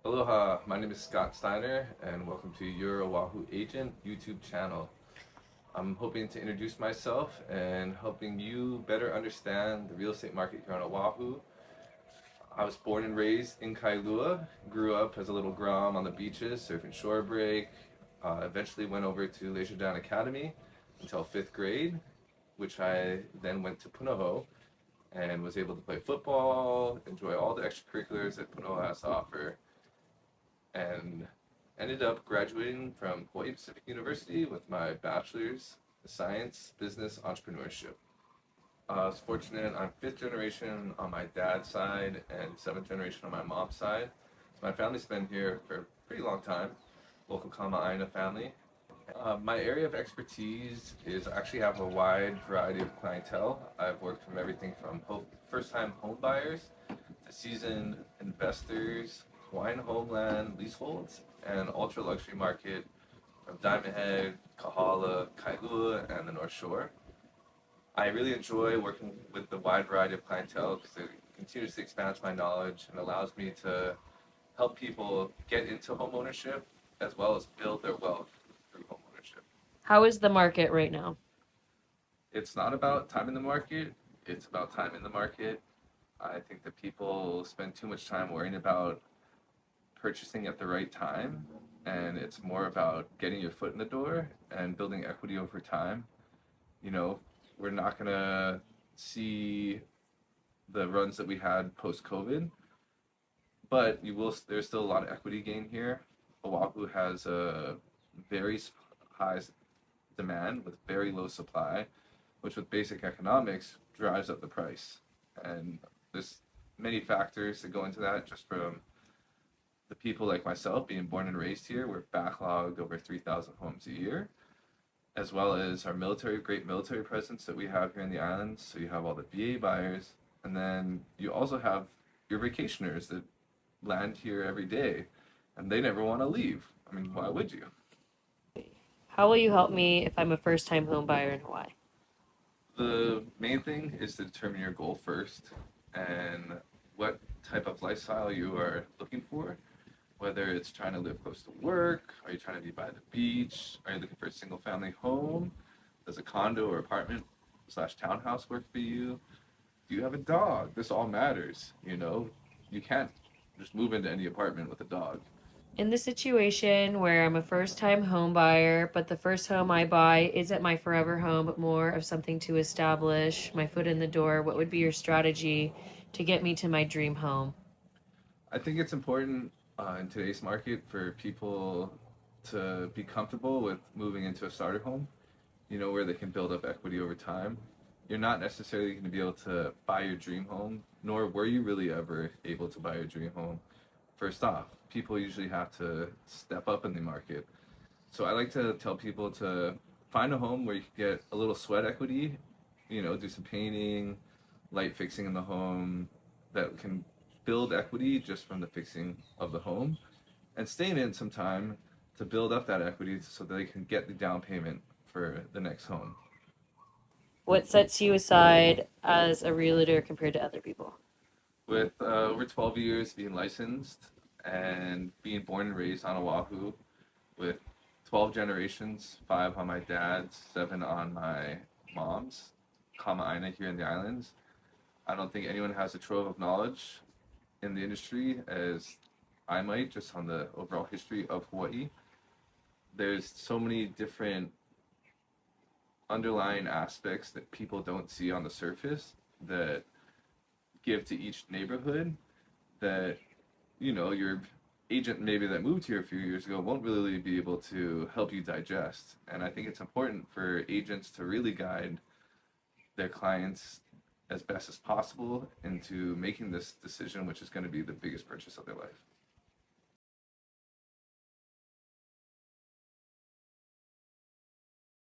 Aloha, my name is Scott Steiner, and welcome to YourOahuAgent YouTube channel. I'm hoping to introduce myself and helping you better understand the real estate market here on Oahu. I was born and raised in Kailua, grew up as a little grom on the beaches, surfing shore break, eventually went over to Leisure Down Academy until 5th grade, which I then went to Punahou and was able to play football, enjoy all the extracurriculars that Punahou has to offer, and ended up graduating from Hawaii Pacific University with my bachelor's in science, business, entrepreneurship. I was fortunate, I'm fifth generation on my dad's side and seventh generation on my mom's side. So my family's been here for a pretty long time, local Kama'aina family. My area of expertise is I actually have a wide variety of clientele. I've worked from everything from first-time home buyers to seasoned investors, Hawaiian homeland leaseholds, and ultra-luxury market from Diamond Head, Kahala, Kailua, and the North Shore. I really enjoy working with the wide variety of clientele because it continuously expands my knowledge and allows me to help people get into homeownership as well as build their wealth through homeownership. How is the market right now? It's not about time in the market, it's about time in the market. I think that people spend too much time worrying about purchasing at the right time, and it's more about getting your foot in the door and building equity over time. You know, we're not gonna see the runs that we had post COVID, but you will. There's still a lot of equity gain here. Oahu has a very high demand with very low supply, which with basic economics drives up the price. And there's many factors that go into that, just from the people like myself being born and raised here. We're backlogged over 3,000 homes a year, as well as our great military presence that we have here in the islands. So you have all the VA buyers, and then you also have your vacationers that land here every day, and they never want to leave. I mean, why would you? How will you help me if I'm a first-time home buyer in Hawaii? The main thing is to determine your goal first and what type of lifestyle you are looking for. Whether it's trying to live close to work, are you trying to be by the beach, are you looking for a single family home? Does a condo or apartment slash townhouse work for you? Do you have a dog? This all matters, you know? You can't just move into any apartment with a dog. In the situation where I'm a first-time home buyer, but the first home I buy isn't my forever home, but more of something to establish my foot in the door, what would be your strategy to get me to my dream home? I think it's important in today's market for people to be comfortable with moving into a starter home, you know, where they can build up equity over time. You're not necessarily going to be able to buy your dream home, nor were you really ever able to buy your dream home. First off, people usually have to step up in the market. So I like to tell people to find a home where you can get a little sweat equity, you know, do some painting, light fixing in the home that can build equity just from the fixing of the home, and stay in it some time to build up that equity so that they can get the down payment for the next home. What sets you aside as a realtor compared to other people? With over 12 years being licensed and being born and raised on Oahu, with 12 generations, 5 on my dad's, 7 on my mom's, Kama'aina here in the islands, I don't think anyone has a trove of knowledge in the industry as I might, just on the overall history of Hawaii. There's so many different underlying aspects that people don't see on the surface that give to each neighborhood that, you know, your agent maybe that moved here a few years ago won't really be able to help you digest. And I think it's important for agents to really guide their clients as best as possible into making this decision, which is going to be the biggest purchase of their life.